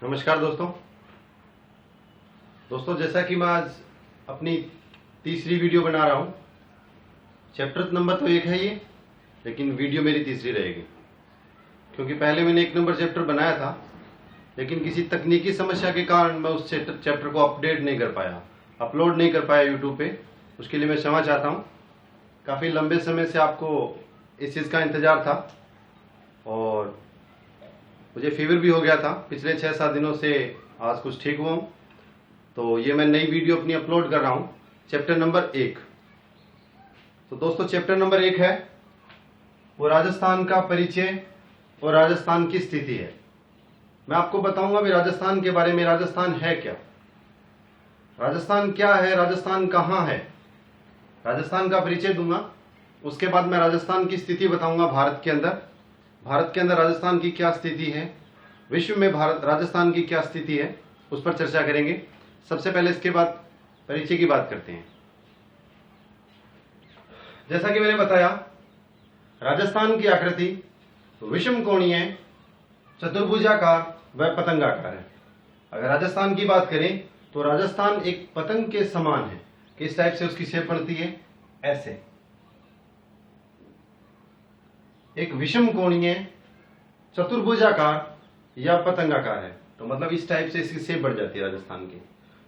नमस्कार दोस्तों जैसा कि मैं आज अपनी तीसरी वीडियो बना रहा हूँ। चैप्टर नंबर तो एक है ये, लेकिन वीडियो मेरी तीसरी रहेगी, क्योंकि पहले मैंने एक नंबर चैप्टर बनाया था, लेकिन किसी तकनीकी समस्या के कारण मैं उस चैप्टर को अपडेट नहीं कर पाया, अपलोड नहीं कर पाया यूट्यूब पे। उसके लिए मैं क्षमा चाहता हूँ। काफ़ी लंबे समय से आपको इस चीज़ का इंतज़ार था और मुझे फीवर भी हो गया था पिछले 6-7 दिनों से। आज कुछ ठीक हुआ हूँ, तो ये मैं नई वीडियो अपनी अपलोड कर रहा हूँ। Chapter number 1। तो दोस्तों चैप्टर नंबर 1 है वो राजस्थान का परिचय और राजस्थान की स्थिति है। मैं आपको बताऊंगा भी राजस्थान के बारे में। राजस्थान है क्या, राजस्थान क्या है, राजस्थान कहाँ है, राजस्थान का परिचय दूंगा। उसके बाद मैं राजस्थान की स्थिति बताऊंगा। भारत के अंदर राजस्थान की क्या स्थिति है, विश्व में राजस्थान की क्या स्थिति है, उस पर चर्चा करेंगे। सबसे पहले इसके बाद परिचय की बात करते हैं। जैसा कि मैंने बताया, राजस्थान की आकृति विषम कोणीय, चतुर्भुजाकार व पतंगाकार है। अगर राजस्थान की बात करें तो राजस्थान एक पतंग के समान है। किस टाइप से उसकी शेप बनती है, ऐसे एक विषम कोणीय, चतुर्भुजाकार या पतंगाकार है। तो मतलब इस टाइप से इसकी शेप बढ़ जाती है राजस्थान की।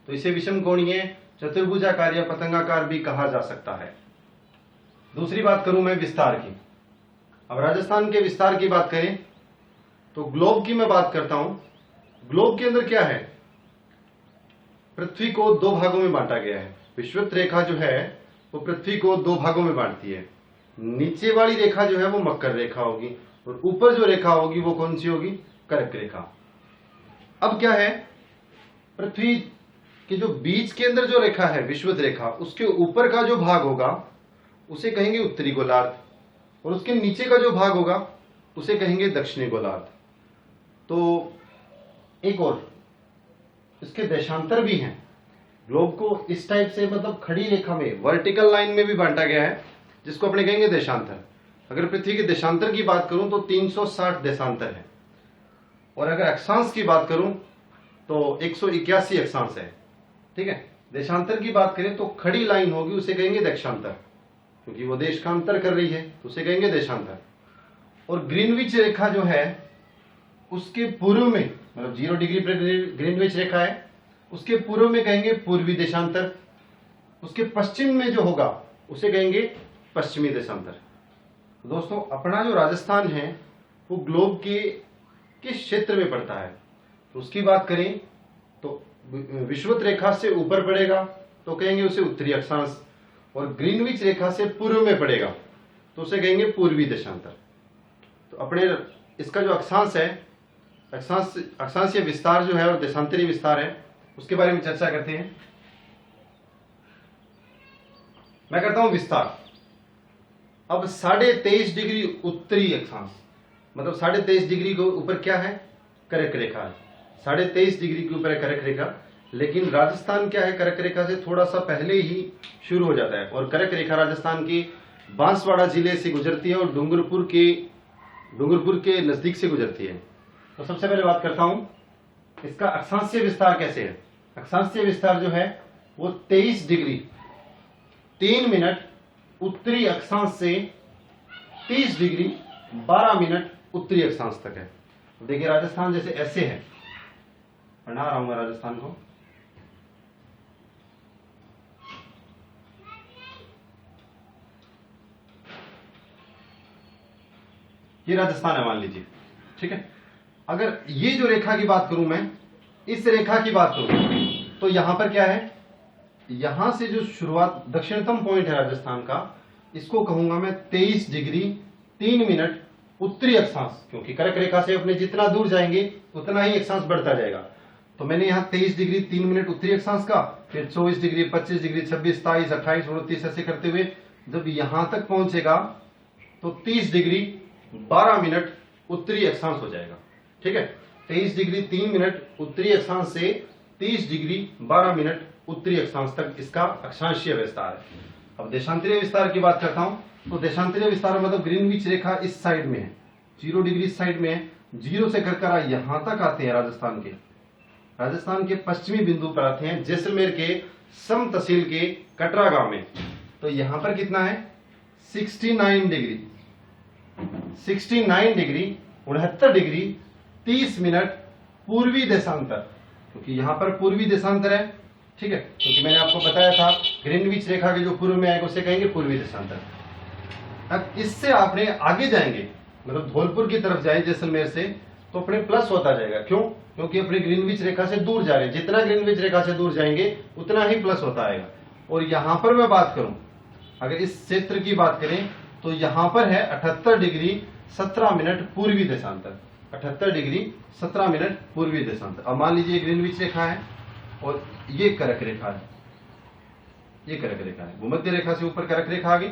तो इसे विषम कोणीय, चतुर्भुजाकार या पतंगाकार भी कहा जा सकता है। दूसरी बात करूं मैं विस्तार की। अब राजस्थान के विस्तार की बात करें तो ग्लोब की मैं बात करता हूं। ग्लोब के अंदर क्या है, पृथ्वी को 2 भागों में बांटा गया है। विषुवत रेखा जो है वो पृथ्वी को 2 भागों में बांटती है। नीचे वाली रेखा जो है वो मकर रेखा होगी और ऊपर जो रेखा होगी वो कौन सी होगी, कर्क रेखा। अब क्या है, पृथ्वी के जो बीच के अंदर जो रेखा है विषुवत रेखा, उसके ऊपर का जो भाग होगा उसे कहेंगे उत्तरी गोलार्ध और उसके नीचे का जो भाग होगा उसे कहेंगे दक्षिणी गोलार्ध। तो एक और इसके देशांतर भी हैं। ग्लोब को इस टाइप से मतलब खड़ी रेखा में, वर्टिकल लाइन में भी बांटा गया है, जिसको अपने कहेंगे देशांतर। अगर पृथ्वी के देशांतर की बात करूं तो 360 देशांतर है, और अगर अक्षांश की बात करूं तो 181 अक्षांश है। ठीक है, देशांतर की बात करें तो खड़ी लाइन होगी उसे कहेंगे देशांतर, क्योंकि वो देश का अंतर कर रही है तो उसे कहेंगे देशांतर। और ग्रीनविच रेखा जो है उसके पूर्व में, मतलब 0 डिग्री पर ग्रीनविच रेखा है, उसके पूर्व में कहेंगे पूर्वी देशांतर। उसके पश्चिम में जो होगा उसे कहेंगे पश्चिमी देशांतर। दोस्तों अपना जो राजस्थान है वो ग्लोब के किस क्षेत्र में पड़ता है, तो उसकी बात करें तो विषुवत रेखा से ऊपर पड़ेगा तो कहेंगे उसे उत्तरी अक्षांश, और ग्रीनविच रेखा से पूर्व में पड़ेगा तो उसे कहेंगे पूर्वी देशांतर। तो अपने इसका जो अक्षांश है, अक्षांशीय विस्तार जो है और देशांतरीय विस्तार है, उसके बारे में चर्चा करते हैं। मैं करता हूं विस्तार। अब 23.5 डिग्री उत्तरी अक्षांश, मतलब 23.5 डिग्री के ऊपर क्या है, कर्क रेखा है। 23.5 डिग्री के ऊपर है कर्क रेखा, लेकिन राजस्थान क्या है, कर्क रेखा से थोड़ा सा पहले ही शुरू हो जाता है। और कर्क रेखा राजस्थान के बांसवाड़ा जिले से गुजरती है और डूंगरपुर के नजदीक से गुजरती है। तो सबसे पहले बात करता हूं इसका अक्षांशीय विस्तार कैसे है। अक्षांशीय विस्तार जो है वो 23 डिग्री 3 मिनट उत्तरी अक्षांश से 30 डिग्री 12 मिनट उत्तरी अक्षांश तक है। तो देखिए राजस्थान जैसे ऐसे है, बना रहा हूं मैं राजस्थान को। ये राजस्थान है मान लीजिए, ठीक है। अगर ये जो रेखा की बात करूं मैं, इस रेखा की बात करूं तो यहां पर क्या है, यहां से जो शुरुआत दक्षिणतम पॉइंट है राजस्थान का, इसको कहूंगा मैं 23 डिग्री 3 मिनट उत्तरी अक्षांश, क्योंकि कर्क रेखा से अपने जितना दूर जाएंगे उतना ही अक्षांश बढ़ता जाएगा। तो मैंने यहाँ 23 डिग्री 3 मिनट उत्तरी अक्षांश का, फिर 24 डिग्री 25 डिग्री 26 27 28 29 ऐसे करते हुए जब यहां तक पहुंचेगा तो 30 डिग्री 12 मिनट उत्तरी अक्षांश हो जाएगा। ठीक है, 23 डिग्री 3 मिनट उत्तरी अक्षांश से 30 डिग्री 12 मिनट उत्तरी अक्षांश तक इसका अक्षांशीय विस्तार है। अब देशांतरीय विस्तार की बात करता हूं तो देशांतरीय विस्तार मतलब ग्रीनविच रेखा इस साइड में है, 0 डिग्री इस साइड में है, 0 से कर यहां तक आते हैं राजस्थान के, राजस्थान के पश्चिमी बिंदु पर आते हैं, जैसलमेर के सम तहसील के कटरा गांव में। तो यहां पर कितना है 69 डिग्री 69 डिग्री 30 मिनट पूर्वी देशांतर, क्योंकि यहां पर पूर्वी देशांतर है, ठीक है, क्योंकि मैंने आपको बताया था ग्रीनविच रेखा के जो पूर्व में आएगा उसे कहेंगे पूर्वी देशांतर। अब इससे आपने आगे जाएंगे, मतलब धौलपुर की तरफ जाए जैसलमेर से, तो अपने प्लस होता जाएगा। क्यों? क्योंकि अपने ग्रीनविच रेखा से दूर जा रहे हैं, जितना ग्रीनविच रेखा से दूर जाएंगे उतना ही प्लस होता आएगा। और यहां पर मैं बात करूं, अगर इस क्षेत्र की बात करें तो यहां पर है 78 डिग्री 17 मिनट पूर्वी देशांतर, 78 डिग्री 17 मिनट पूर्वी देशांतर। अब मान लीजिए ग्रीनविच रेखा है और ये कर्क रेखा है, ये कर्क रेखा है, भूमध्य रेखा से ऊपर कर्क रेखा आ गई,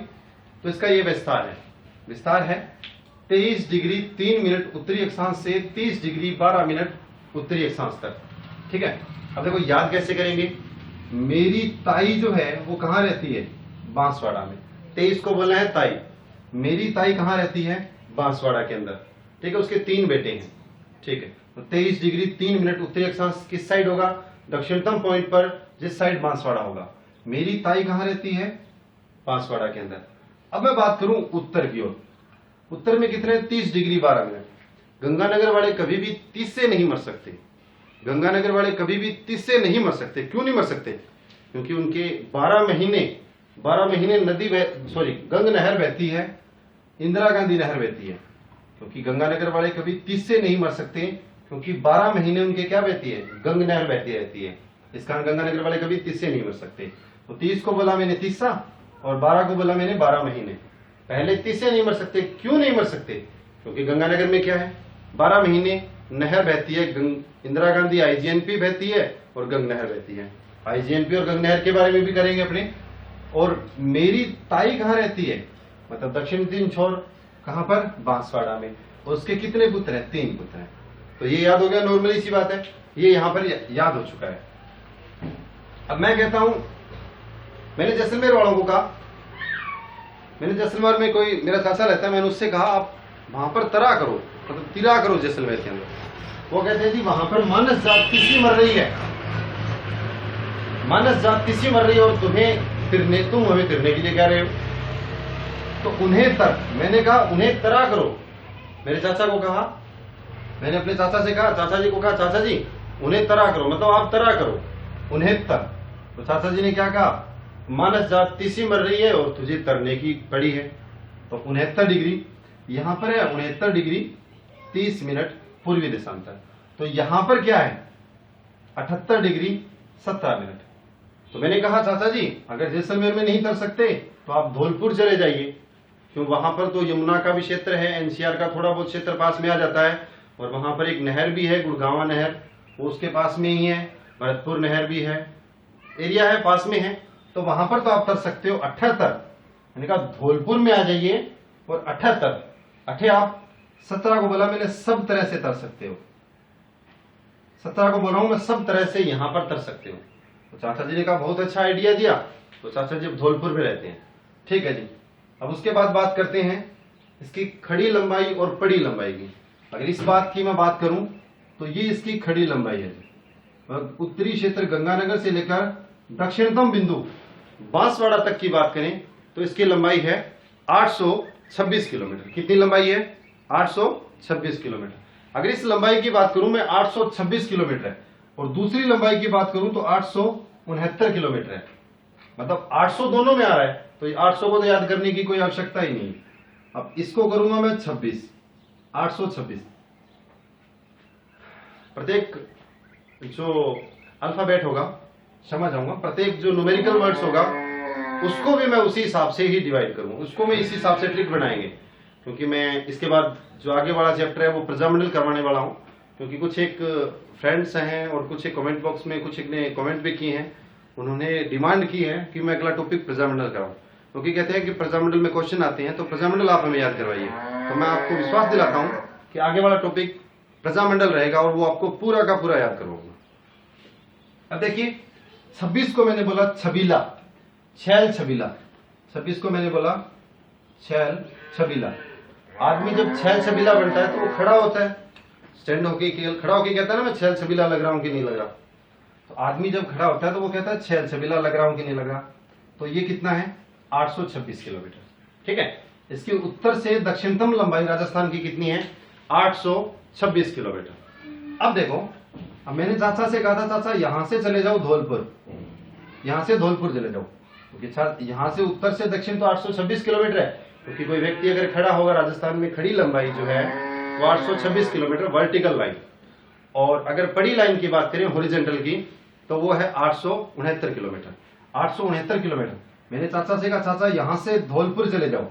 तो इसका ये विस्तार है 23 डिग्री 3 मिनट उत्तरी अक्षांश से 30 डिग्री 12 मिनट उत्तरी अक्षांश तक, ठीक है। अब देखो याद कैसे करेंगे, मेरी ताई जो है वो कहां रहती है, बांसवाड़ा में। 23 को बोला है ताई, मेरी ताई कहां रहती है, बांसवाड़ा के अंदर, ठीक है। उसके 3 बेटे हैं, ठीक है। तो 23 डिग्री 3 मिनट उत्तरी अक्षांश किस साइड होगा, दक्षिणतम पॉइंट पर, जिस साइड बांसवाड़ा होगा। मेरी ताई कहां रहती है, बांसवाड़ा के अंदर। अब मैं बात करूं उत्तर की ओर, उत्तर में कितने 30 डिग्री 12 मिनट। गंगानगर वाले कभी भी 30 से नहीं मर सकते, गंगानगर वाले कभी भी 30 से नहीं मर सकते। क्यों नहीं मर सकते? क्योंकि उनके 12 महीने नदी गंग नहर बहती है, इंदिरा गांधी नहर बहती है। क्योंकि गंगानगर वाले कभी 30 से नहीं मर सकते, क्योंकि 12 महीने उनके क्या बहती है, गंग नहर बहती रहती है। इस कारण गंगानगर वाले कभी 30 से नहीं मर सकते। तो 30 को बोला मैंने 30 और 12 को बोला मैंने 12 महीने। पहले 30 से नहीं मर सकते। क्यों नहीं मर सकते? क्योंकि गंगानगर में क्या है, 12 महीने नहर बहती है, इंदिरा गांधी आईजीएनपी बहती है और गंग नहर बहती है। आईजीएनपी और गंग नहर के बारे में भी करेंगे अपने। और मेरी ताई कहाँ रहती है, मतलब दक्षिण 3 छोर, कहां पर, बांसवाड़ा में। और उसके कितने पुत्र हैं, 3 पुत्र हैं। तो ये याद हो गया, नॉर्मली सी बात है, ये यहां पर याद हो चुका है। अब मैं कहता हूं, मैंने जैसलमेर वालों को कहा, मैंने जैसलमेर में कोई मेरा चाचा रहता है, मैंने उससे कहा आप वहां पर तरा करो, मतलब तिरा करो जैसलमेर के अंदर। वो कहते हैं जी वहां पर मानस जात किसी मर रही है, मानस जात किसी मर रही है और तुम हमें तिरने के लिए कह रहे हो, तो उन्हें तर। मैंने कहा उन्हें तरा करो, मेरे चाचा को कहा, मैंने अपने चाचा से कहा, चाचा जी को कहा चाचा जी उन्हें तरा करो, मतलब आप तरा करो, उन्हें तर। तो चाचा जी ने क्या कहा, मानस जात तीसी मर रही है और तुझे तरने की पड़ी है। तो 69 डिग्री यहां पर है, 69 डिग्री 30 मिनट पूर्वी देशांतर। तो यहां पर क्या है, 78 डिग्री 17 मिनट। तो मैंने कहा चाचा जी अगर जैसलमेर में नहीं तर सकते तो आप धौलपुर चले जाइए, क्यों वहां पर तो यमुना का भी क्षेत्र है, एनसीआर का थोड़ा बहुत क्षेत्र पास में आ जाता है, और वहां पर एक नहर भी है, गुड़गांवा नहर, वो उसके पास में ही है, भरतपुर नहर भी है, एरिया है, पास में है, तो वहां पर तो आप तर सकते हो। 78 मैंने कहा धौलपुर में आ जाइए और 78 आप 17 को बोला मैंने सब तरह से तर सकते हो, 17 को बोला हूं मैं सब तरह से यहां पर तर सकते हो। तो चाचा जी ने कहा बहुत अच्छा आइडिया दिया। तो चाचा जी धौलपुर में रहते हैं, ठीक है जी। अब उसके बाद बात करते हैं इसकी खड़ी लंबाई और पड़ी लंबाई की। अगर इस बात की मैं बात करूं तो ये इसकी खड़ी लंबाई है जी। उत्तरी क्षेत्र गंगानगर से लेकर दक्षिणतम बिंदु बांसवाड़ा तक की बात करें तो इसकी लंबाई है 826 किलोमीटर। कितनी लंबाई है, 826 किलोमीटर। अगर इस लंबाई की बात करूं मैं 826 किलोमीटर है, और दूसरी लंबाई की बात करूं तो 869 किलोमीटर है, मतलब 800 दोनों में आ रहा है। तो 800 को तो याद करने की कोई आवश्यकता ही नहीं। अब इसको करूंगा मैं 26, 826। प्रत्येक जो अल्फाबेट होगा, समझ जाऊंगा, प्रत्येक जो न्यूमेरिकल वर्ड्स होगा उसको भी मैं उसी हिसाब से ही डिवाइड करूंगा, उसको मैं इसी हिसाब से ट्रिक बनाएंगे। क्योंकि मैं इसके बाद जो आगे वाला चैप्टर है वो प्रजामंडल करवाने वाला हूं। क्योंकि कुछ एक फ्रेंड्स हैं और कुछ एक कमेंट बॉक्स में कुछ एक ने कमेंट भी किए हैं, उन्होंने डिमांड की है कि मैं अगला टॉपिक प्रजामंडल कराऊं, क्योंकि कहते हैं कि प्रजामंडल में क्वेश्चन आते हैं, तो प्रजामंडल आप हमें याद करवाइए। तो मैं आपको विश्वास दिलाता हूं कि आगे वाला टॉपिक प्रजामंडल रहेगा और वो आपको पूरा का पूरा याद करवाऊंगा। अब देखिए 26 को मैंने बोला छबीला, छैल छबीला। 26 को मैंने बोला छैल छबीला। आदमी जब छैल छबीला बनता है तो वो खड़ा होता है, स्टैंड होके खड़ा होके कहता है ना मैं छैल छबीला लग रहा हूं कि नहीं लग रहा। तो आदमी जब खड़ा होता है तो वो कहता है छह छबीला लग रहा हूं कि नहीं लग रहा। तो ये कितना है 826 किलोमीटर। ठीक है, इसकी उत्तर से दक्षिणतम लंबाई राजस्थान की कितनी है 826 किलोमीटर। अब देखो, अब मैंने चाचा से कहा था चाचा यहां से चले जाओ धौलपुर, यहां से धौलपुर चले जाओ, क्योंकि यहां से उत्तर से दक्षिण तो 826 किलोमीटर है। क्योंकि कोई व्यक्ति अगर खड़ा होगा राजस्थान में, खड़ी लंबाई जो है वो 826 किलोमीटर वर्टिकल लाइन, और अगर पड़ी लाइन की बात करें हॉरिजॉन्टल की तो वो है 869 किलोमीटर। 869 किलोमीटर। मैंने चाचा से कहा चाचा यहां से धौलपुर चले जाओ,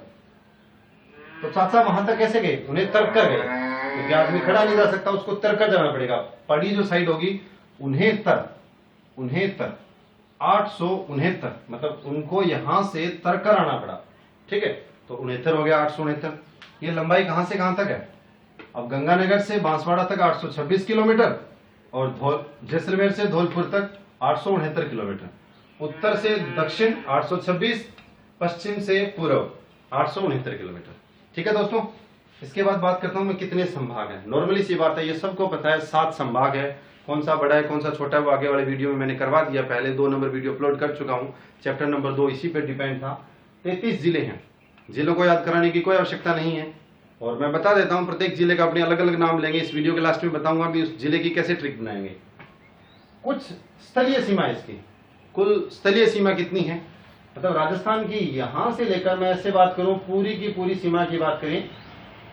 तो चाचा वहां तक कैसे गए, उन्हें तर्क कर गए, क्योंकि आदमी खड़ा नहीं जा सकता, उसको तर्क कर जाना पड़ेगा। पड़ी जो साइड होगी उन्हें तर 869, मतलब उनको यहां से तर्क कर आना पड़ा। ठीक है, तो 69 हो गया 869। ये लंबाई कहां से कहां तक है, अब गंगानगर से बांसवाड़ा तक 826 किलोमीटर, और जैसलमेर से धौलपुर तक 869 किलोमीटर। उत्तर से दक्षिण 826, पश्चिम से पूर्व 869 किलोमीटर। ठीक है दोस्तों, इसके बाद बात करता हूं मैं कितने संभाग हैं। नॉर्मली सी बात है, ये सबको पता है 7 संभाग है। कौन सा बड़ा है कौन सा छोटा है वो आगे वाले वीडियो में मैंने करवा दिया, पहले 2 नंबर वीडियो अपलोड कर चुका हूं। चैप्टर नंबर 2 इसी पे डिपेंड था। 33 जिले हैं, जिलों को याद कराने की कोई आवश्यकता नहीं है, और मैं बता देता हूं प्रत्येक जिले का अपने अलग अलग नाम लेंगे। इस वीडियो के लास्ट में बताऊंगा भी उस जिले की कैसे ट्रिक बनाएंगे। कुछ स्थलीय सीमा इसकी, कुल स्थलीय सीमा कितनी है, मतलब राजस्थान की यहां से लेकर मैं ऐसे बात करूं पूरी की पूरी सीमा की बात करें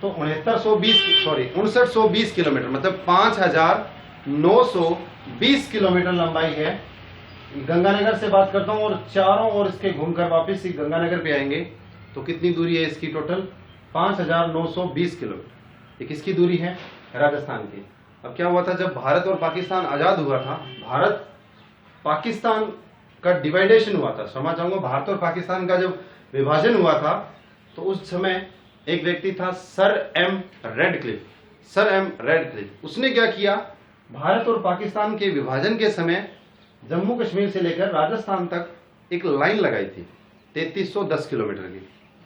तो 6920 किलोमीटर, मतलब 5920 किलोमीटर लंबाई है। गंगानगर से बात करता हूं और चारों ओर इसके घूमकर वापस गंगानगर पे आएंगे तो कितनी दूरी है इसकी टोटल 5920 किलोमीटर। ये किसकी दूरी है, राजस्थान की। अब क्या हुआ था जब भारत और पाकिस्तान आजाद हुआ था, भारत पाकिस्तान का डिवाइडेशन हुआ था, समझ जाऊंगा, भारत और पाकिस्तान का जब विभाजन हुआ था तो उस समय एक व्यक्ति था सर एम रेडक्लिफ। उसने क्या किया, भारत और पाकिस्तान के विभाजन के समय जम्मू कश्मीर से लेकर राजस्थान तक एक लाइन लगाई थी 3310 किलोमीटर की।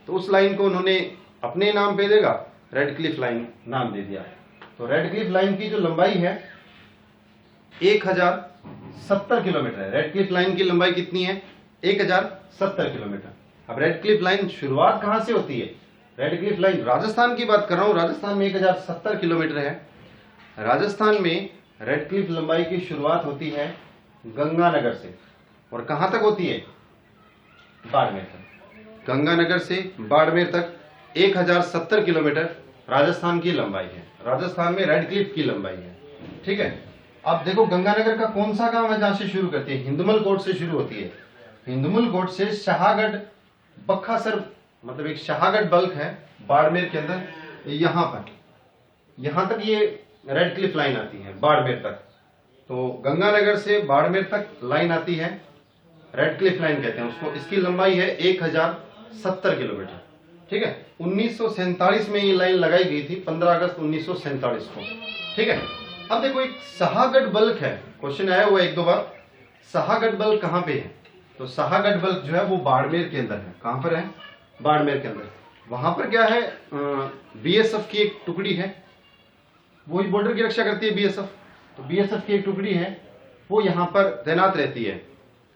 तो उस लाइन को उन्होंने अपने नाम पे देगा रेडक्लिफ लाइन नाम दे दिया। तो रेडक्लिफ लाइन की जो लंबाई है 1070 किलोमीटर है। रेडक्लिफ लाइन की लंबाई कितनी है 1070 किलोमीटर। अब रेडक्लिफ लाइन शुरुआत कहां से होती है, रेडक्लिफ लाइन राजस्थान की बात कर रहा हूं, राजस्थान में 1070 किलोमीटर है। राजस्थान में रेडक्लिफ लंबाई की शुरुआत होती है गंगानगर से, और कहां तक होती है, बाड़मेर तक। गंगानगर से बाड़मेर तक 1070 किलोमीटर राजस्थान की लंबाई है, राजस्थान में रेडक्लिफ की लंबाई है। ठीक है, अब देखो गंगानगर का कौन सा गांव है जहां से शुरू करती है, हिंदुमल कोट से शुरू होती है। हिंदुमल कोट से शाहगढ़ बक्खासर, मतलब एक शाहगढ़ बल्क है बाड़मेर के अंदर, यहां तक ये रेडक्लिफ लाइन आती है बाड़मेर तक। तो गंगानगर से बाड़मेर तक लाइन आती है, रेडक्लिफ लाइन कहते हैं उसको। इसकी लंबाई है 1070 किलोमीटर। ठीक है, 1947 में ये लाइन लगाई गई थी, 15 अगस्त 1947 को। ठीक है, अब देखो एक शाहगढ़ बल्क है, क्वेश्चन आया हुआ 1-2 बार, शाहगढ़ बल्क कहां पे है, तो शाहगढ़ बल्क जो है वो बाड़मेर के अंदर है। कहां पर है, बाड़मेर के अंदर। वहां पर क्या है, बीएसएफ की एक टुकड़ी है, वो बॉर्डर की रक्षा करती है बीएसएफ। तो बीएसएफ की एक टुकड़ी है वो यहाँ पर तैनात रहती है,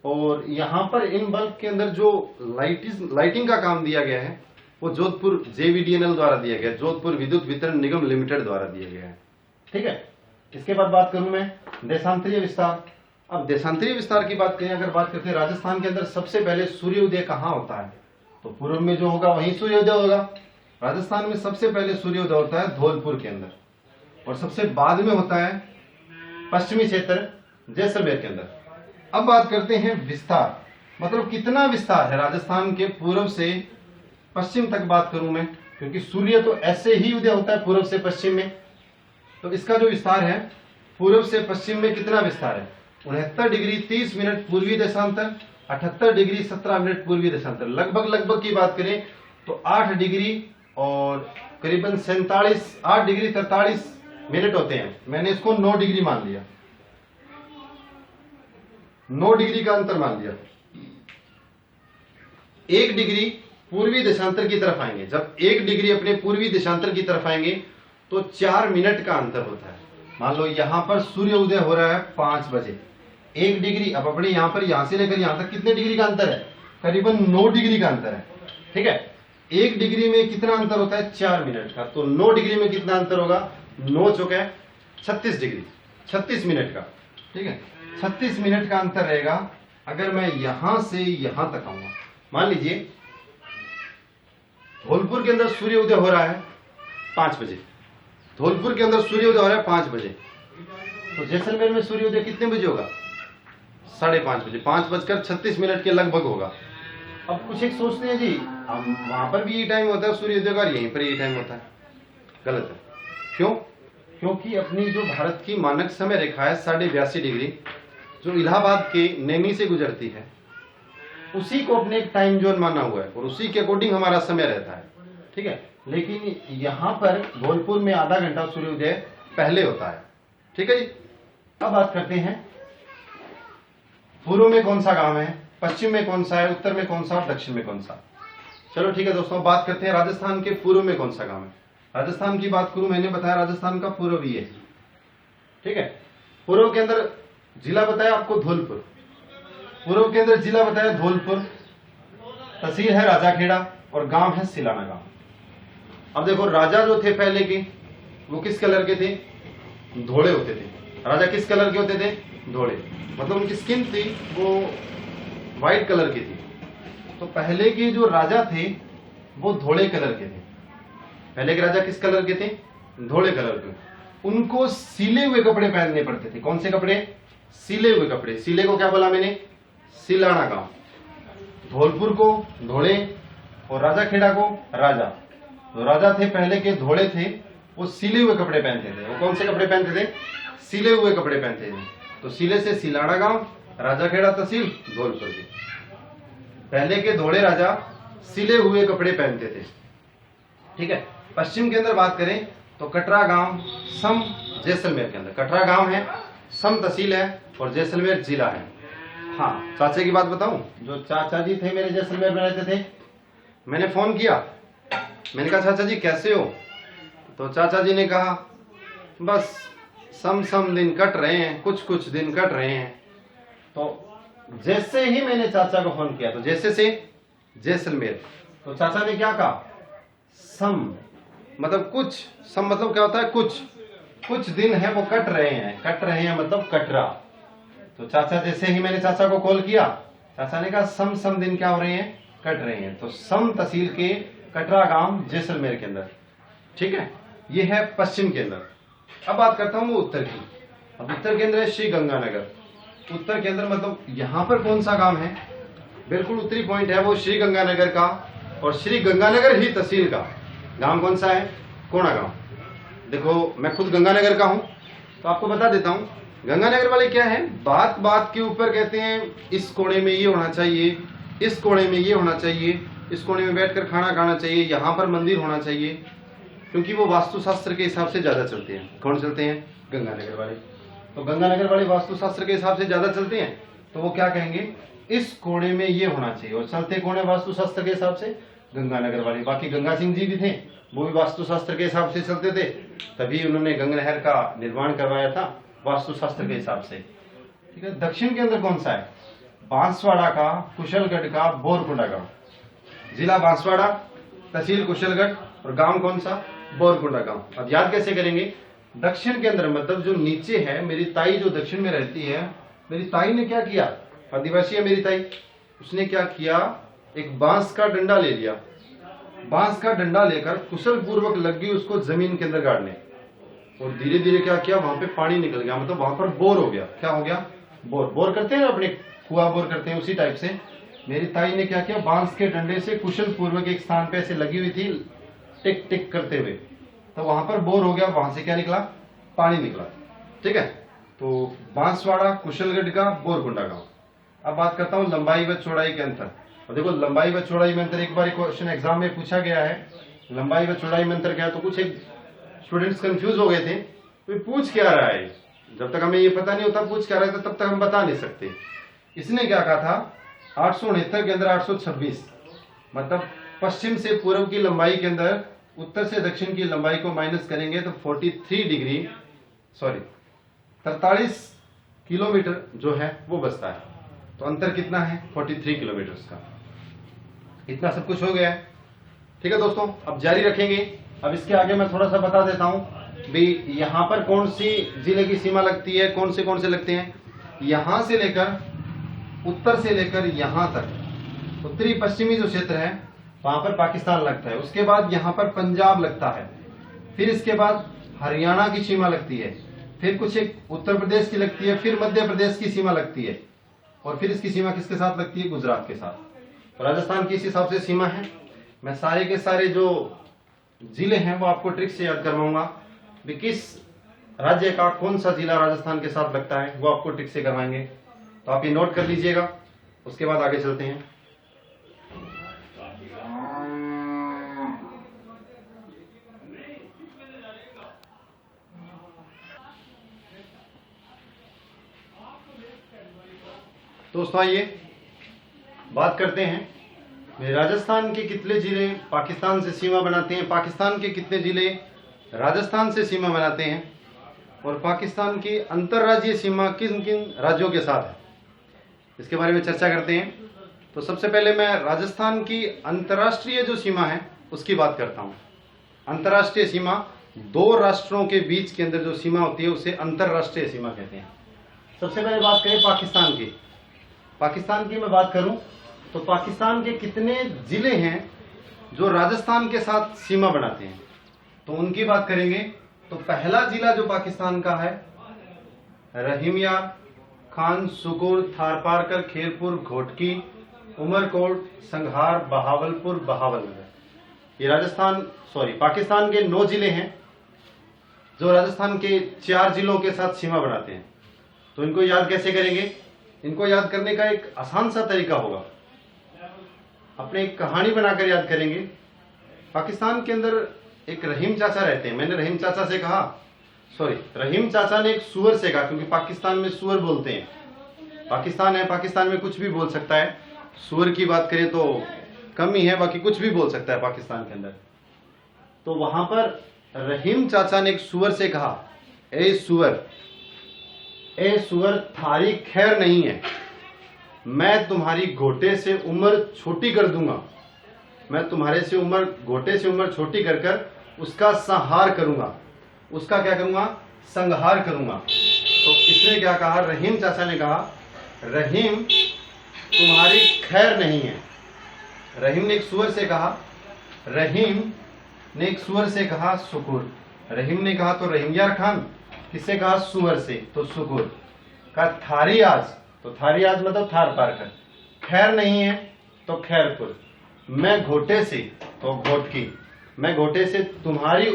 और यहाँ पर इन बल्ब के अंदर जो लाइटिंग का काम दिया गया है वो जोधपुर जेवीडीएनएल द्वारा दिया गया, जोधपुर विद्युत वितरण निगम लिमिटेड द्वारा दिया गया है। ठीक है, इसके बाद बात करूं मैं देशांतरीय विस्तार। अब देशांतरीय विस्तार की बात करें, अगर बात करते हैं राजस्थान के अंदर सबसे पहले सूर्योदय कहाँ होता है, तो पूर्व में जो होगा वहीं सूर्योदय होगा। राजस्थान में सबसे पहले सूर्योदय होता है धौलपुर के अंदर, और सबसे बाद में होता है पश्चिमी क्षेत्र जैसलमेर के अंदर। अब बात करते हैं विस्तार, मतलब कितना विस्तार है राजस्थान के पूर्व से पश्चिम तक बात करूं मैं, क्योंकि सूर्य तो ऐसे ही उदय होता है पूर्व से पश्चिम में। तो इसका जो विस्तार है पूर्व से पश्चिम में कितना विस्तार है, 69 डिग्री 30 मिनट पूर्वी देशांतर, 78 डिग्री 17 मिनट पूर्वी देशांतर। लगभग की बात करें तो 8 डिग्री और करीबन 8 डिग्री 43 मिनट होते हैं। मैंने इसको 9 डिग्री मान लिया, 9 डिग्री का अंतर मान लिया। 1 डिग्री पूर्वी देशांतर की तरफ आएंगे, जब 1 डिग्री अपने पूर्वी देशांतर की तरफ आएंगे तो 4 मिनट का अंतर होता है। मान लो यहां पर सूर्य उदय हो रहा है 5 बजे, 1 डिग्री। अब अपने यहाँ पर यहाँ से लेकर यहाँ तक कितने डिग्री का अंतर है? करीबन 9 डिग्री का अंतर है। ठीक है, 1 डिग्री में कितना अंतर होता है? 4 मिनट का। तो 9 डिग्री में कितना अंतर होगा? 9 चौके 36 डिग्री, 36 मिनट का। ठीक है, 36 मिनट का अंतर रहेगा। अगर मैं यहां से यहां तक आऊंगा, मान लीजिए धौलपुर के अंदर सूर्योदय हो रहा है 5 बजे, धौलपुर के अंदर सूर्योदय हो रहा है 5 बजे, तो जैसलमेर में सूर्योदय कितने बजे होगा? 5:30 बजे, 5:36 के लगभग होगा। अब कुछ एक सोचते हैं जी वहां पर भी यही टाइम होता है सूर्योदय का, यहीं पर यही टाइम होता है। गलत है। क्यों? क्योंकि अपनी जो भारत की मानक समय रेखा है 82.5 डिग्री, जो इलाहाबाद के नैनी से गुजरती है, उसी को अपने एक टाइम जोन माना हुआ है और उसी के अकॉर्डिंग हमारा समय रहता है। ठीक है, लेकिन यहां पर धौलपुर में आधा घंटा सूर्योदय पहले होता है। ठीक है जी। अब बात करते हैं पूर्व में कौन सा गांव है, पश्चिम में कौन सा है, उत्तर में कौन सा और दक्षिण में कौन सा। चलो ठीक है दोस्तों, बात करते हैं राजस्थान के पूर्व में कौन सा गांव है। राजस्थान की बात करूं, मैंने बताया राजस्थान का पूर्व ये है। ठीक है, पूर्व के अंदर जिला बताया आपको धौलपुर, पूर्व के अंदर जिला बताया धौलपुर, तहसील है राजाखेड़ा और गांव है सिलाना गांव। अब देखो, राजा जो थे पहले के वो किस कलर के थे? धोड़े होते थे। राजा किस कलर के होते थे? धोड़े, मतलब उनकी स्किन थी वो व्हाइट कलर की थी। तो पहले के जो राजा थे वो धोड़े कलर के थे। पहले के राजा किस कलर के थे? धोड़े कलर के। उनको सिले हुए कपड़े पहनने पड़ते थे। कौन से कपड़े? सिले हुए कपड़े। सिले को क्या बोला मैंने? सिलाना गांव। धौलपुर को धोड़े और राजाखेड़ा को राजा। तो राजा थे पहले के, धोड़े थे, वो सिले हुए कपड़े पहनते थे। वो कौन से कपड़े पहनते थे? सिले हुए कपड़े पहनते थे। तो सिले से सिलाना गांव, राजाखेड़ा तहसील धौलपुर की। पहले के धोड़े राजा सिले हुए कपड़े पहनते थे। ठीक है, पश्चिम के अंदर बात करें तो कटरा गांव सम जैसलमेर के अंदर, कटरा गांव है, सम तहसील है और जैसलमेर जिला है। हाँ, चाचा की बात बताऊं, जो चाचा जी थे मेरे जैसलमेर में रहते थे, मैंने फोन किया, मैंने कहा चाचा जी कैसे हो? तो चाचा जी ने कहा बस सम दिन कट रहे हैं, कुछ दिन कट रहे हैं। तो जैसे ही मैंने चाचा को फोन किया, तो जैसे से जैसलमेर, तो चाचा ने क्या कहा? सम मतलब कुछ, सम मतलब क्या होता है? कुछ दिन है वो कट रहे हैं, कट रहे हैं मतलब कटरा। तो चाचा, जैसे ही मैंने चाचा को कॉल किया, चाचा ने कहा सम दिन क्या हो रहे हैं? कट रहे हैं। तो सम तहसील के कटरा गांव जैसलमेर के अंदर। ठीक है, ये है पश्चिम के अंदर। अब बात करता हूं उत्तर की। अब उत्तर के अंदर है श्री गंगानगर। उत्तर के अंदर मतलब यहाँ पर कौन सा गांव है? बिल्कुल उत्तरी पॉइंट है वो श्री गंगानगर का, और श्री गंगानगर ही तहसील का गांव कौन सा है? कोणा गांव। देखो, मैं खुद गंगानगर का हूं तो आपको बता देता हूं, गंगानगर वाले क्या है, बात बात के ऊपर कहते हैं इस कोने में ये होना चाहिए, इस कोने में ये होना चाहिए, इस कोने में बैठकर खाना खाना चाहिए, यहाँ पर मंदिर होना चाहिए, क्योंकि वो वास्तुशास्त्र के हिसाब से ज्यादा चलते हैं। कौन चलते हैं? गंगानगर वाले। तो गंगानगर वाले वास्तुशास्त्र के हिसाब से ज्यादा चलते हैं, तो वो क्या कहेंगे? इस कोने में ये होना चाहिए। और चलते कोने वास्तुशास्त्र के हिसाब से गंगानगर वाले। बाकी गंगा सिंह जी भी थे, वो भी वास्तुशास्त्र के हिसाब से चलते थे, तभी उन्होंने गंगा नहर का निर्माण करवाया था वास्तुशास्त्र के हिसाब से। ठीक है, दक्षिण के अंदर कौन सा है? बांसवाड़ा का, कुशलगढ़ का, बोरकुंडा गांव। जिला बांसवाड़ा, तहसील कुशलगढ़ और गांव कौन सा? बोरकुंडा गांव। अब याद कैसे करेंगे? दक्षिण के अंदर मतलब जो नीचे है, मेरी ताई जो दक्षिण में रहती है, मेरी ताई ने क्या किया? आदिवासी है मेरी ताई, उसने क्या किया? एक बांस का डंडा ले लिया, बांस का डंडा लेकर कुशल पूर्वक लग गई उसको जमीन के अंदर गाड़ने, और धीरे धीरे क्या किया? वहां पे पानी निकल गया, मतलब वहां पर बोर हो गया। क्या हो गया? बोर करते हैं अपने कुआं बोर करते हैं, उसी टाइप से मेरी ताई ने क्या किया? बांस के डंडे से कुशल पूर्वक एक स्थान पे ऐसे लगी हुई थी टिक टिक करते हुए, तो वहां पर बोर हो गया, वहां से क्या निकला? पानी निकला। ठीक है, तो बांसवाड़ा, कुशलगढ़ का, बोरकुंडा गांव। अब बात करता हूँ लंबाई व चौड़ाई के अंतर। और देखो, लंबाई व चौड़ाई में अंतर एक बार क्वेश्चन एग्जाम में पूछा गया है, लंबाई व चौड़ाई में अंतर क्या है? तो कुछ एक स्टूडेंट्स कंफ्यूज हो गए थे, तो पूछ क्या रहा है? जब तक हमें ये पता नहीं होता पूछ क्या रहा था, तब तक हम बता नहीं सकते। इसने क्या कहा था? 869 के अंदर 826, मतलब पश्चिम से पूर्व की लंबाई के अंदर उत्तर से दक्षिण की लंबाई को माइनस करेंगे तो 43 डिग्री, सॉरी 43 किलोमीटर जो है वो बचता है। तो अंतर कितना है? 43 किलोमीटर का। इतना सब कुछ हो गया है। ठीक है दोस्तों, अब जारी रखेंगे। अब इसके आगे मैं थोड़ा सा बता देता हूं भी यहाँ पर कौन सी जिले की सीमा लगती है, कौन से लगते हैं। यहां से लेकर उत्तर से लेकर यहां तक उत्तरी पश्चिमी जो क्षेत्र है वहां पर पाकिस्तान लगता है। उसके बाद यहाँ पर पंजाब लगता है, फिर इसके बाद हरियाणा की सीमा लगती है, फिर कुछ एक उत्तर प्रदेश की लगती है, फिर मध्य प्रदेश की सीमा लगती है, और फिर इसकी सीमा किसके साथ लगती है? गुजरात के साथ। राजस्थान की इस हिसाब से सीमा है। मैं सारे के सारे जो जिले हैं वो आपको ट्रिक से याद करवाऊंगा भी किस राज्य का कौन सा जिला राजस्थान के साथ लगता है, वो आपको ट्रिक से करवाएंगे। तो आप ये नोट कर लीजिएगा, उसके बाद आगे चलते हैं। दोस्तों आइए बात करते हैं राजस्थान के कितने जिले पाकिस्तान से सीमा बनाते हैं, पाकिस्तान के कितने जिले राजस्थान से सीमा बनाते हैं, और पाकिस्तान की अंतर्राज्यीय सीमा किन किन राज्यों के साथ है, इसके बारे में चर्चा करते हैं। तो सबसे पहले मैं राजस्थान की अंतर्राष्ट्रीय जो सीमा है उसकी बात करता हूं। अंतर्राष्ट्रीय सीमा दो राष्ट्रों के बीच के अंदर जो सीमा होती है उसे अंतर्राष्ट्रीय सीमा कहते हैं। सबसे पहले बात करें पाकिस्तान की। पाकिस्तान की मैं बात करूं तो पाकिस्तान के कितने जिले हैं जो राजस्थान के साथ सीमा बनाते हैं, तो उनकी बात करेंगे। तो पहला जिला जो पाकिस्तान का है रहीमयार, खान सुकुर, थारपारकर, खेरपुर, घोटकी, उमरकोट, संघार, बहावलपुर, बहावलनगर। ये पाकिस्तान के 9 जिले हैं जो राजस्थान के 4 जिलों के साथ सीमा बनाते हैं। तो इनको याद कैसे करेंगे? इनको याद करने का एक आसान सा तरीका होगा, अपने एक कहानी बनाकर याद करेंगे। पाकिस्तान के अंदर एक रहीम चाचा रहते हैं। मैंने रहीम चाचा से कहा, रहीम चाचा ने एक सुअर से कहा, क्योंकि पाकिस्तान में सुअर बोलते हैं। पाकिस्तान है, पाकिस्तान में कुछ भी बोल सकता है। सुअर की बात करें तो कम ही है, बाकी कुछ भी बोल सकता है पाकिस्तान के अंदर। तो वहां पर रहीम चाचा ने एक सुअर से कहा, ए सुअर थारी खैर नहीं है, मैं तुम्हारी घोटे से उम्र छोटी कर दूंगा, मैं तुम्हारे से घोटे से उम्र छोटी कर कर उसका संहार करूंगा। उसका क्या करूंगा? संहार करूंगा। तो इसने क्या कहा? रहीम चाचा ने कहा, रहीम तुम्हारी खैर नहीं है। रहीम ने एक सुअर से कहा सुकुर। रहीम ने कहा तो रहीमयार खान, किससे कहा? सुअर से, तो सुकुर का थारी आज, तो थारी आज मतलब थार पार कर, खैर नहीं है तो खैरपुर, मैं घोटे से, तो घोटकी, मैं घोटे से तुम्हारी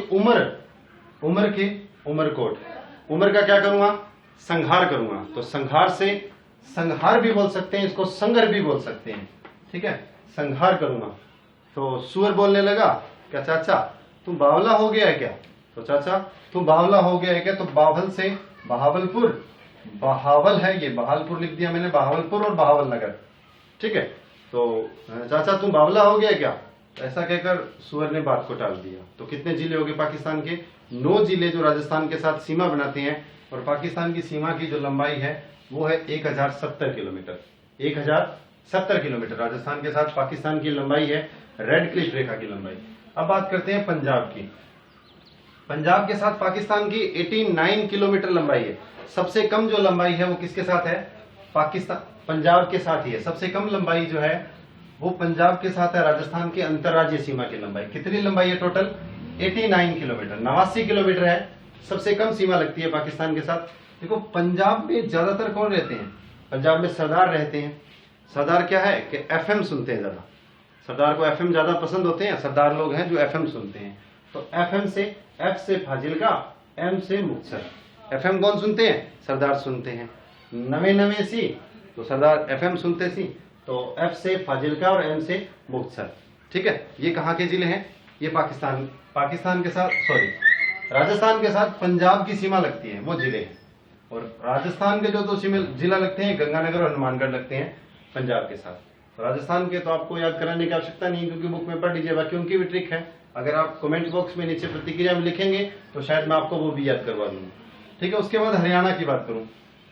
उम्र की उमरकोट, उम्र का क्या करूंगा? संहार करूंगा। तो संहार से संहार भी बोल सकते हैं, इसको संगर भी बोल सकते हैं। ठीक है, संहार करूंगा। तो सुअर बोलने लगा, क्या चाचा तुम बावला हो गया है क्या? तो चाचा तुम बावला हो गया है क्या? तो बावल से बहावलपुर, बहावल है ये, बहावलपुर लिख दिया मैंने, बहावलपुर और बहावल नगर। ठीक है, तो चाचा तुम बावला हो गया क्या? ऐसा कहकर सुअर ने बात को टाल दिया। तो कितने जिले हो गए पाकिस्तान के? 9 जिले जो राजस्थान के साथ सीमा बनाते हैं। और पाकिस्तान की सीमा की जो लंबाई है वो है 1070 किलोमीटर। 1070 किलोमीटर राजस्थान के साथ पाकिस्तान की लंबाई है, रेड क्लिफ रेखा की लंबाई। अब बात करते हैं पंजाब की। पंजाब के साथ पाकिस्तान की 89 किलोमीटर लंबाई है। सबसे कम जो लंबाई है वो किसके साथ है? पंजाब के साथ ही है। सबसे कम लंबाई जो है वो पंजाब के साथ है। राजस्थान की अंतर्राज्यीय सीमा की लंबाई कितनी लंबाई है? टोटल 89 किलोमीटर, 89 किलोमीटर है। सबसे कम सीमा लगती है पाकिस्तान के साथ। देखो पंजाब में ज्यादातर कौन रहते हैं? पंजाब में सरदार रहते हैं। सरदार क्या है कि एफएम सुनते हैं ज्यादा, सरदार को एफएम ज्यादा पसंद होते हैं। सरदार लोग हैं जो एफएम सुनते हैं। तो एफएम से, एफ से फाजिलका, एम से मुक्तसर। एफएम कौन सुनते हैं? सरदार सुनते हैं। नवे सी, तो सरदार एफएम सुनते सी, तो एफ से फाजिलका और एम से मुक्तसर। ठीक है, ये कहाँ के जिले हैं? ये पाकिस्तान के साथ राजस्थान के साथ पंजाब की सीमा लगती है, वो जिले हैं। और राजस्थान के जो 2 जिला लगते हैं, गंगानगर और हनुमानगढ़ लगते हैं पंजाब के साथ। तो राजस्थान के तो आपको याद कराने की आवश्यकता नहीं, क्योंकि बुक में पढ़ लीजिए, बाकी उनकी भी ट्रिक है। अगर आप कमेंट बॉक्स में नीचे प्रतिक्रिया में लिखेंगे तो शायद मैं आपको वो भी याद करवा दूंगा। ठीक है, उसके बाद हरियाणा की बात करूं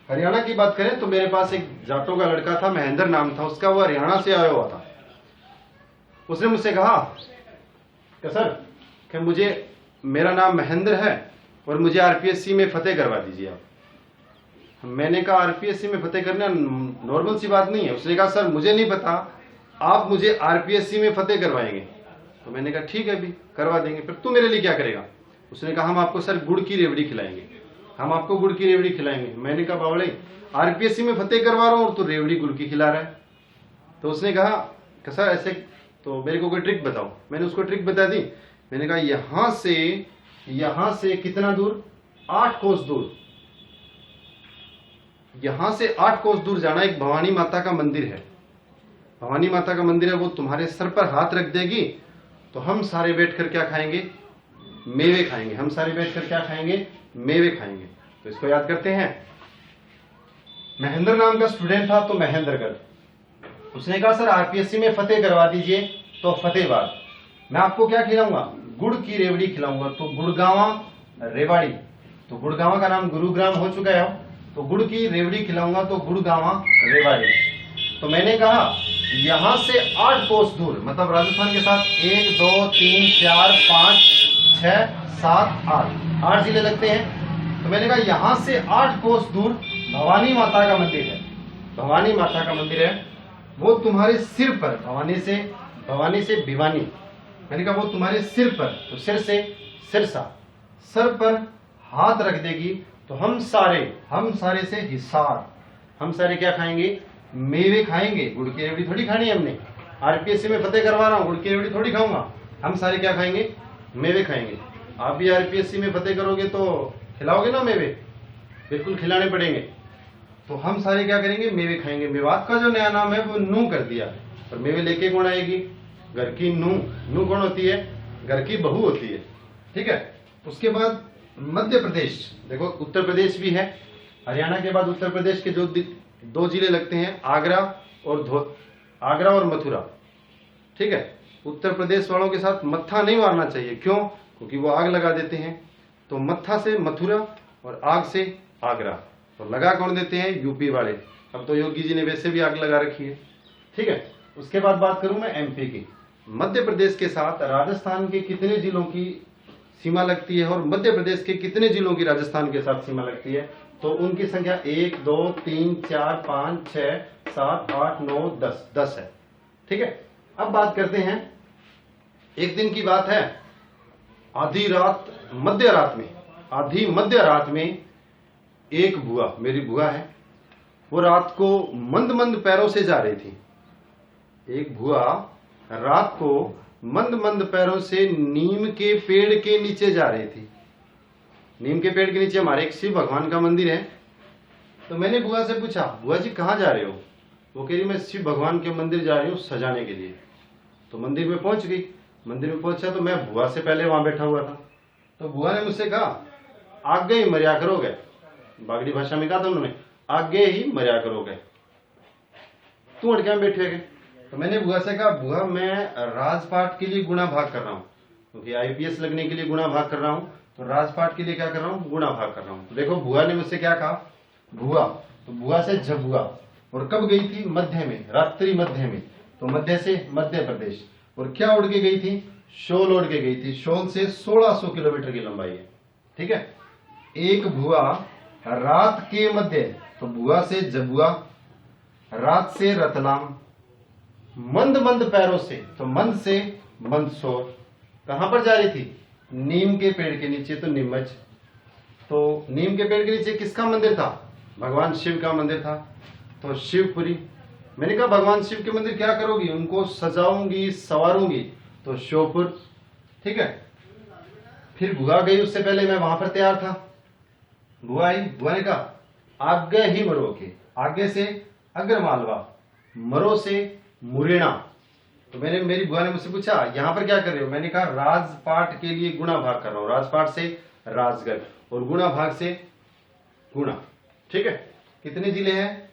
हरियाणा की बात करें तो मेरे पास एक जाटों का लड़का था, महेंद्र नाम था उसका, वो हरियाणा से आया हुआ था। उसने मुझसे कहा कि सर कि मुझे, मेरा नाम महेंद्र है और मुझे आरपीएससी में फतेह करवा दीजिए आप। मैंने कहा आरपीएससी में फतेह करना नॉर्मल सी बात नहीं है। उसने कहा सर मुझे नहीं पता, आप मुझे आरपीएससी में फतेह करवाएंगे। तो मैंने कहा ठीक है भी करवा देंगे, फिर तू मेरे लिए क्या करेगा? उसने कहा हम आपको सर गुड़ की रेवड़ी खिलाएंगे, हम आपको गुड़ की रेवड़ी खिलाएंगे। मैंने कहा बावड़े आरपीएससी में फतेह करवा रहा हूं और तू रेवड़ी गुड़ की खिला रहा है। तो उसने कहा कि सर ऐसे, तो मेरे को कोई ट्रिक बताओ। मैंने उसको ट्रिक बता दी। मैंने कहा यहां से कितना दूर, 8 कोस दूर, यहां से 8 कोस दूर जाना, एक भवानी माता का मंदिर है। भवानी माता का मंदिर है, वो तुम्हारे सर पर हाथ रख देगी तो हम सारे बैठकर क्या खाएंगे? मेवे खाएंगे। हम सारे बैठकर क्या खाएंगे? मेवे खाएंगे। तो इसको याद करते हैं। महेंद्र नाम का स्टूडेंट था तो महेंद्रगढ़। उसने कहा सर आरपीएससी में फतेह करवा दीजिए, तो फतेहबाद। मैं आपको क्या खिलाऊंगा? गुड़ की रेवड़ी खिलाऊंगा। तो गुड़गावा रेवाड़ी, तो गुड़गावा का नाम गुरुग्राम हो चुका है, तो गुड़ की रेवड़ी खिलाऊंगा तो गुड़गावा रेवाड़ी। तो मैंने कहा यहां से 8 कोस दूर, मतलब राजस्थान के साथ 1 2 3 4 5 6 7 8 जिले लगते हैं। तो मैंने कहा यहां से 8 कोस दूर भवानी माता का मंदिर है। भवानी माता का मंदिर है, वो तुम्हारे सिर पर, भवानी से भिवानी, मैंने कहा वो तुम्हारे सिर पर, तो सिर से सिरसा, सर पर हाथ रख देगी तो हम सारे से हिसार, हम सारे क्या खाएंगे? मेवे खाएंगे। गुड़ की रेवड़ी थोड़ी खानी है हमने, आरपीएससी में फतेह करवा रहा हूं, गुड़ की रेवड़ी थोड़ी खाऊंगा। हम सारे क्या खाएंगे? मेवे खाएंगे। आप भी आरपीएससी में फतेह करोगे तो खिलाओगे ना मेवे? बिल्कुल खिलाने पड़ेंगे। तो हम सारे क्या करेंगे? मेवे खाएंगे। मेवात का जो नया नाम है वो नू कर दिया, और मेवे लेके कौन आएगी? घर की नू। नू कौन होती है? घर की बहू होती है। ठीक है। उसके बाद मध्य प्रदेश, देखो उत्तर प्रदेश भी है। हरियाणा के बाद उत्तर प्रदेश के जो 2 जिले लगते हैं, आगरा और मथुरा। ठीक है। उत्तर प्रदेश वालों के साथ मत्था नहीं मारना चाहिए। क्यों? क्योंकि वो आग लगा देते हैं। तो मत्था से मथुरा और आग से आगरा, तो लगा कौन देते हैं? यूपी वाले। अब तो योगी जी ने वैसे भी आग लगा रखी है। ठीक है। उसके बाद बात करूं मैं एमपी की। मध्य प्रदेश के साथ राजस्थान के कितने जिलों की सीमा लगती है, और मध्य प्रदेश के कितने जिलों की राजस्थान के साथ सीमा लगती है? तो उनकी संख्या 1 2 3 4 5 6 7 8 9 10 है। ठीक है। अब बात करते हैं, एक दिन की बात है, मध्य रात में एक बुआ, मेरी बुआ है, वो रात को मंद मंद पैरों से जा रही थी। एक बुआ रात को मंद मंद पैरों से नीम के पेड़ के नीचे जा रही थी। नीम के पेड़ के नीचे हमारे एक शिव भगवान का मंदिर है। तो मैंने बुआ से पूछा, बुआ जी कहाँ जा रहे हो? वो कह रही मैं शिव भगवान के मंदिर जा रही हूँ सजाने के लिए। तो मंदिर में पहुंच गई। मंदिर में पहुंचा तो मैं बुआ से पहले वहां बैठा हुआ था। तो बुआ ने मुझसे कहा आगे ही मरिया करोगे, बागड़ी भाषा में कहा था उन्होंने, आगे ही मरिया करोगे, तू अटके में बैठे गए। तो मैंने बुआ से कहा बुआ मैं राजपाट के लिए गुणा भाग कर रहा हूँ, क्योंकि आईपीएस लगने के लिए गुणा भाग कर रहा हूँ, तो राजपाट के लिए क्या कर रहा हूँ? गुणा भाग कर रहा हूँ। तो देखो बुआ ने मुझसे क्या कहा, बुआ, तो बुआ से झबुआ। और कब गई थी? मध्य में, रात्रि मध्य में। तो मध्य से मध्य प्रदेश। और क्या उड़ के गई थी? शोल उड़ के गई थी। शोल से 1600 किलोमीटर की लंबाई है। ठीक है। एक बुआ रात के मध्य, तो बुआ से जबुआ, रात से रतलाम, मंद मंद पैरों से, तो मंद से मंदसौर। कहां पर जा रही थी? नीम के पेड़ के नीचे, तो नीमच। तो नीम के पेड़ के नीचे किसका मंदिर था? भगवान शिव का मंदिर था, तो शिवपुरी। मैंने कहा भगवान शिव के मंदिर क्या करोगी? उनको सजाऊंगी, संवारूंगी, तो श्योपुर। ठीक है। फिर बुआ गई, उससे पहले मैं वहां पर तैयार था। बुआ आई, बुआ ने कहा आगे ही मरो के, आगे से अग्रमालवा, मरो से मुरैना। तो मेरी बुआ ने मुझसे पूछा यहां पर क्या कर रहे हो? मैंने कहा राजपाट के लिए गुणा भाग कर रहा हूं, राजपाट से राजगढ़ और गुणा भाग से गुणा। ठीक है। कितने जिले हैं?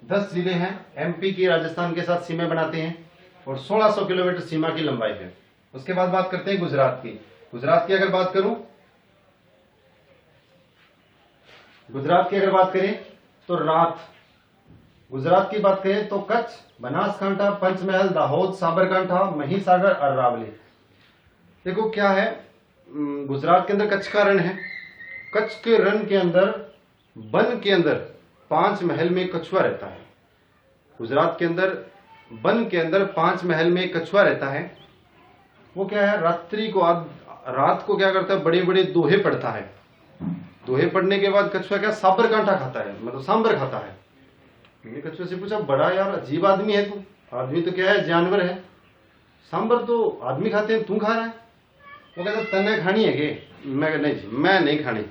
10 जिले हैं। एमपी की राजस्थान के साथ सीमा बनाते हैं और 1600 किलोमीटर सीमा की लंबाई है। उसके बाद बात करते हैं गुजरात की। गुजरात की अगर बात करें तो रात। गुजरात की बात करें तो कच्छ, बनासकांठा, पंचमहल, दाहोद, साबरकांठा, महिसागर, अरावली। देखो क्या है, गुजरात के अंदर कच्छ का रण है। कच्छ के रण के अंदर, वन के अंदर 5 महल में कछुआ रहता है। गुजरात के अंदर वन के अंदर 5 महल में कछुआ रहता है। वो क्या है, रात को क्या करता है, बड़े बड़े दोहे पड़ता है। दोहे पड़ने के बाद कछुआ क्या साबरकांठा खाता है, मतलब सांबर खाता है। मैंने कछुआ से पूछा, बड़ा यार अजीब आदमी है तू, आदमी तो क्या है, जानवर है, सांबर तो आदमी खाते हैं, तू खा रहा है। वो कहता तने खानी है के? मैं कहा नहीं जी, मैं नहीं खानी।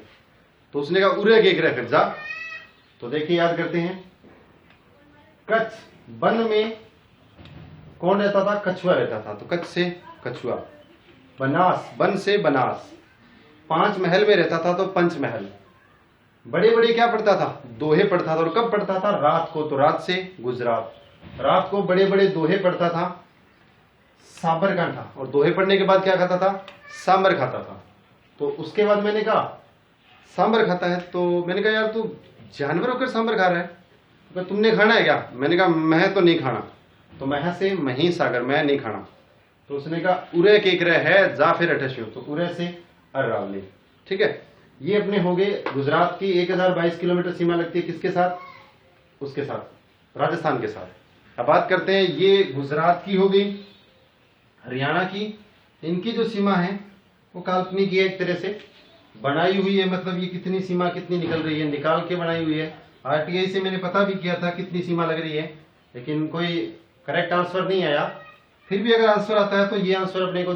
तो उसने कहा उरे के रहे फिर जा। तो देखिए याद करते हैं, कच्छ वन में कौन रहता था, कछुआ रहता था। तो कच्छ से कछुआ। बनास, वन से बनास। 5 महल में रहता था तो पंचमहल। बड़े बड़े क्या पढ़ता था, दोहे पढ़ता था। और कब पढ़ता था, रात को। तो रात से गुजरात। रात को बड़े बड़े दोहे पढ़ता था साबरकांठा। और दोहे पढ़ने के बाद क्या खाता था, सांबर खाता था। तो उसके बाद मैंने कहा सांबर खाता है। तो मैंने कहा यार तू जानवर होकर सांबर खा रहा है, तो तुमने खाना है क्या? मैंने कहा मैं तो नहीं खाना। तो मैं से महिसागर, मैं नहीं खाना। तो उसने कहा उरे केक रहे है जा फिर अठस्यो। तो उरे से अरावली। ठीक है, ये अपने हो गए गुजरात की 1022 किलोमीटर सीमा लगती है किसके साथ, उसके साथ, राजस्थान के साथ। अब बात करते हैं, ये गुजरात की हो गई, हरियाणा की। इनकी जो सीमा है वो काल्पनिक है, एक तरह से बनाई हुई है। मतलब ये कितनी सीमा कितनी निकल रही है, निकाल के बनाई हुई है। आरटीआई से मैंने पता भी किया था कितनी सीमा लग रही है, लेकिन कोई करेक्ट आंसर नहीं आया। फिर भी अगर आंसर आता है तो ये आंसर अपने को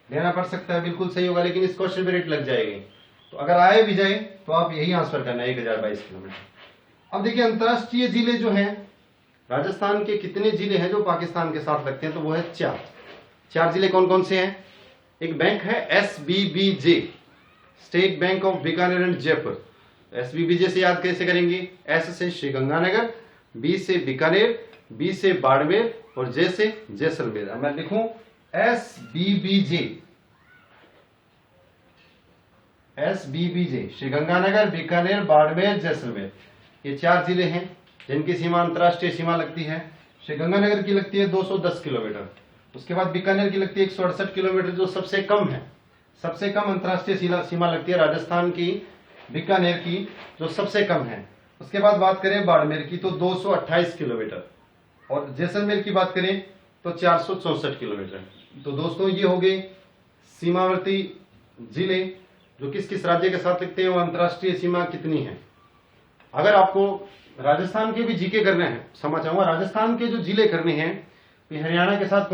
लेना पड़ सकता है, बिल्कुल सही होगा, लेकिन इस क्वेश्चन पे रेट लग जाएगी। तो अगर आए भी जाए तो आप यही आंसर करना है, 1022 किलोमीटर। अब देखिए अंतरराष्ट्रीय जिले जो हैं, राजस्थान के कितने जिले हैं जो पाकिस्तान के साथ लगते हैं, तो वो है 4। 4 जिले कौन कौन से हैं? एक बैंक है SBBJ, state bank of Bikaner and Jaipur. SBBJ से याद कैसे करेंगे, S से श्रीगंगानगर, B से बीकानेर, B से बाड़मेर और J से जैसलमेर। अब मैं लिखूं SBBJ, श्रीगंगानगर, बीकानेर, बाड़मेर, जैसलमेर। ये 4 जिले हैं जिनकी सीमा अंतरराष्ट्रीय सीमा लगती है। श्रीगंगानगर की लगती है 210 किलोमीटर। उसके बाद बीकानेर की लगती है 168 किलोमीटर, जो सबसे कम है। सबसे कम अंतरराष्ट्रीय सीमा लगती है राजस्थान की, बीकानेर की, जो सबसे कम है। उसके बाद बात करें बाड़मेर की तो 228 किलोमीटर, और जैसलमेर की बात करें तो 464 किलोमीटर। तो दोस्तों ये हो गए सीमावर्ती जिले जो किस किस राज्य के साथ लिखते हैं और अंतरराष्ट्रीय सीमा कितनी है। अगर आपको राजस्थान के भी जीके करने हैं, समझ चाहूंगा राजस्थान के जो जिले करने हैं, हरियाणा के साथ